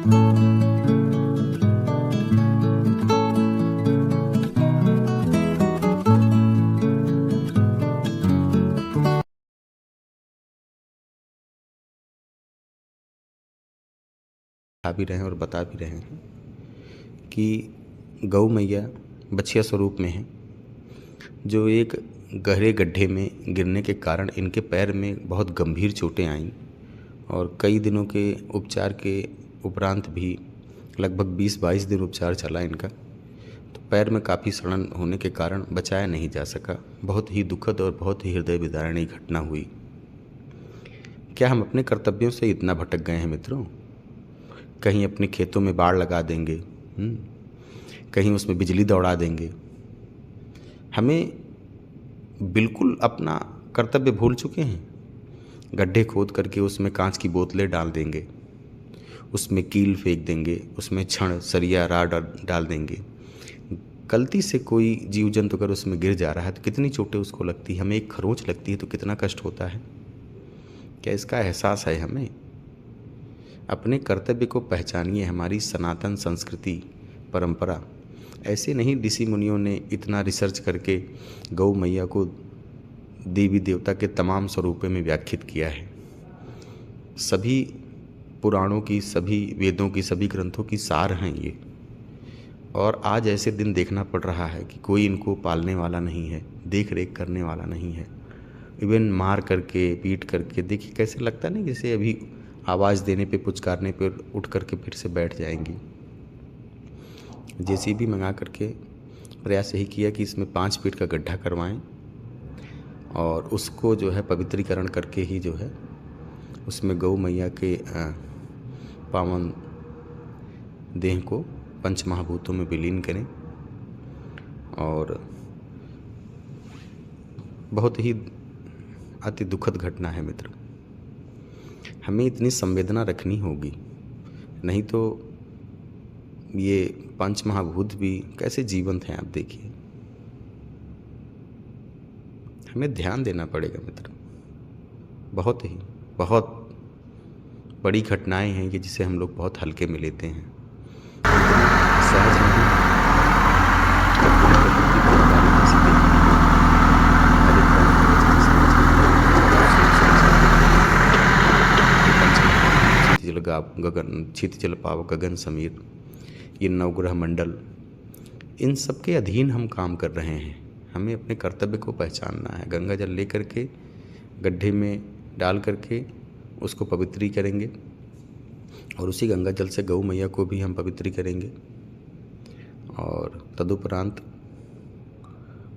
भी रहे हैं और बता भी रहे हैं कि गौ मैया बछिया स्वरूप में है, जो एक गहरे गड्ढे में गिरने के कारण इनके पैर में बहुत गंभीर चोटें आईं और कई दिनों के उपचार के उपरांत भी लगभग 20-22 दिन उपचार चला इनका, तो पैर में काफ़ी सड़न होने के कारण बचाया नहीं जा सका। बहुत ही दुखद और बहुत ही हृदय विदारणी घटना हुई। क्या हम अपने कर्तव्यों से इतना भटक गए हैं मित्रों? कहीं अपने खेतों में बाड़ लगा देंगे, कहीं उसमें बिजली दौड़ा देंगे। हमें बिल्कुल अपना कर्तव्य भूल चुके हैं। गड्ढे खोद करके उसमें कांच की बोतलें डाल देंगे, उसमें कील फेंक देंगे, उसमें छड़ सरिया राड डाल देंगे। गलती से कोई जीव जंतु अगर उसमें गिर जा रहा है तो कितनी चोटें उसको लगती है, हमें एक खरोंच लगती है तो कितना कष्ट होता है। क्या इसका एहसास है हमें? अपने कर्तव्य को पहचानिए। हमारी सनातन संस्कृति परंपरा ऐसे नहीं, ऋषि मुनियों ने इतना रिसर्च करके गौ मैया को देवी देवता के तमाम स्वरूपों में व्याख्यात किया है। सभी पुराणों की, सभी वेदों की, सभी ग्रंथों की सार हैं ये। और आज ऐसे दिन देखना पड़ रहा है कि कोई इनको पालने वाला नहीं है, देख रेख करने वाला नहीं है। इवन मार करके, पीट करके, देखिए कैसे लगता है ना, जैसे अभी आवाज़ देने पे, पुचकारने पे उठ करके फिर से बैठ जाएंगी। जेसीबी मंगा करके प्रयास यही किया कि इसमें 5 फीट का गड्ढा करवाएं और उसको जो है पवित्रीकरण करके ही जो है उसमें गौ मैया के पावन देह को पंचमहाभूतों में विलीन करें। और बहुत ही अति दुखद घटना है मित्र। हमें इतनी संवेदना रखनी होगी, नहीं तो ये पंच महाभूत भी कैसे जीवंत हैं आप देखिए। हमें ध्यान देना पड़ेगा मित्र। बहुत बड़ी घटनाएं हैं ये, जिसे हम लोग बहुत हल्के में लेते हैं। सहज नहीं गगन क्षितिजल पाव गगन समीर, ये नवग्रह मंडल, इन सब के अधीन हम काम कर रहे हैं। हमें अपने कर्तव्य को पहचानना है। गंगा जल ले करके गड्ढे में डाल करके उसको पवित्री करेंगे और उसी गंगा जल से गौ मैया को भी हम पवित्री करेंगे। और तदुपरांत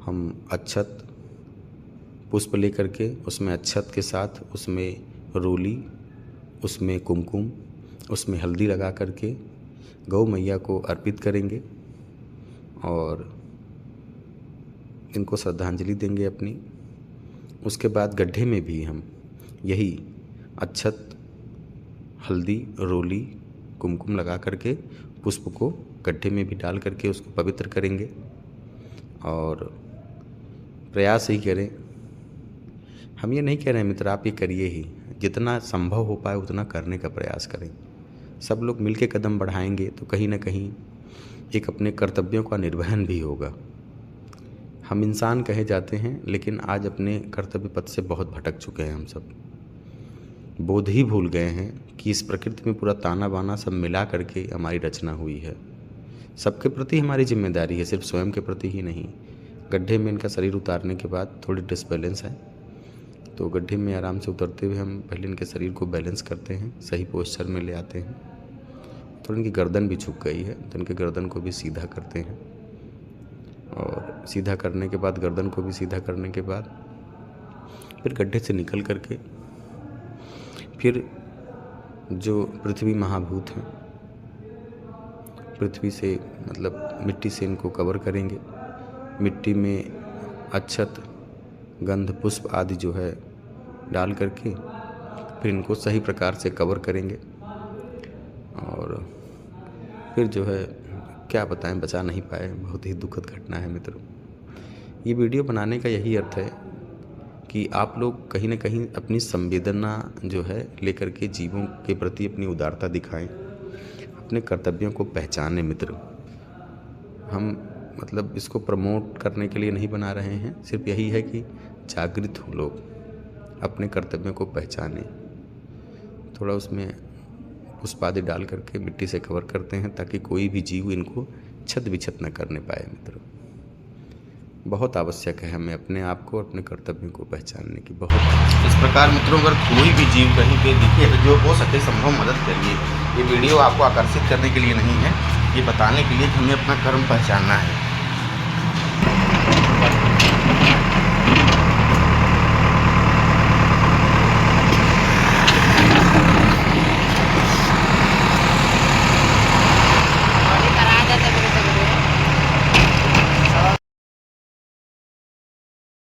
हम अक्षत पुष्प ले करके उसमें अक्षत के साथ उसमें रोली, उसमें कुमकुम, उसमें हल्दी लगा करके गौ मैया को अर्पित करेंगे और इनको श्रद्धांजलि देंगे अपनी। उसके बाद गड्ढे में भी हम यही अक्षत, हल्दी, रोली, कुमकुम लगा करके पुष्प को गड्ढे में भी डाल करके उसको पवित्र करेंगे। और प्रयास ही करें, हम ये नहीं कह रहे हैं मित्र आप ये करिए ही, जितना संभव हो पाए उतना करने का प्रयास करें। सब लोग मिलके कदम बढ़ाएंगे तो कहीं ना कहीं एक अपने कर्तव्यों का निर्वहन भी होगा। हम इंसान कहे जाते हैं, लेकिन आज अपने कर्तव्य पथ से बहुत भटक चुके हैं। हम सब बोध ही भूल गए हैं कि इस प्रकृति में पूरा ताना बाना सब मिला करके हमारी रचना हुई है। सबके प्रति हमारी जिम्मेदारी है, सिर्फ स्वयं के प्रति ही नहीं। गड्ढे में इनका शरीर उतारने के बाद थोड़ी डिसबैलेंस है, तो गड्ढे में आराम से उतरते हुए हम पहले इनके शरीर को बैलेंस करते हैं, सही पोस्चर में ले आते हैं। थोड़ी इनकी गर्दन भी झुक गई है तो इनके गर्दन को भी सीधा करते हैं। और सीधा करने के बाद, गर्दन को भी सीधा करने के बाद फिर गड्ढे से निकल करके फिर जो पृथ्वी महाभूत हैं, पृथ्वी से मतलब मिट्टी से इनको कवर करेंगे। मिट्टी में अक्षत, गंध, पुष्प आदि जो है डाल करके फिर इनको सही प्रकार से कवर करेंगे। और फिर जो है क्या बताएं, बचा नहीं पाए। बहुत ही दुखद घटना है मित्रों। ये वीडियो बनाने का यही अर्थ है कि आप लोग कहीं ना कहीं अपनी संवेदना जो है लेकर के जीवों के प्रति अपनी उदारता दिखाएं। अपने कर्तव्यों को पहचाने मित्र। हम मतलब इसको प्रमोट करने के लिए नहीं बना रहे हैं, सिर्फ यही है कि जागृत हो लोग, अपने कर्तव्यों को पहचाने। थोड़ा उसमें पुष्प आदि डाल करके मिट्टी से कवर करते हैं ताकि कोई भी जीव इनको छत विछत न करने पाए मित्र। बहुत आवश्यक है हमें अपने आप को, अपने कर्तव्यों को पहचानने की बहुत। इस प्रकार मित्रों, अगर कोई भी जीव कहीं पे दिखे तो जो हो सके संभव मदद करिए। ये वीडियो आपको आकर्षित करने के लिए नहीं है, ये बताने के लिए कि हमें अपना कर्म पहचानना है।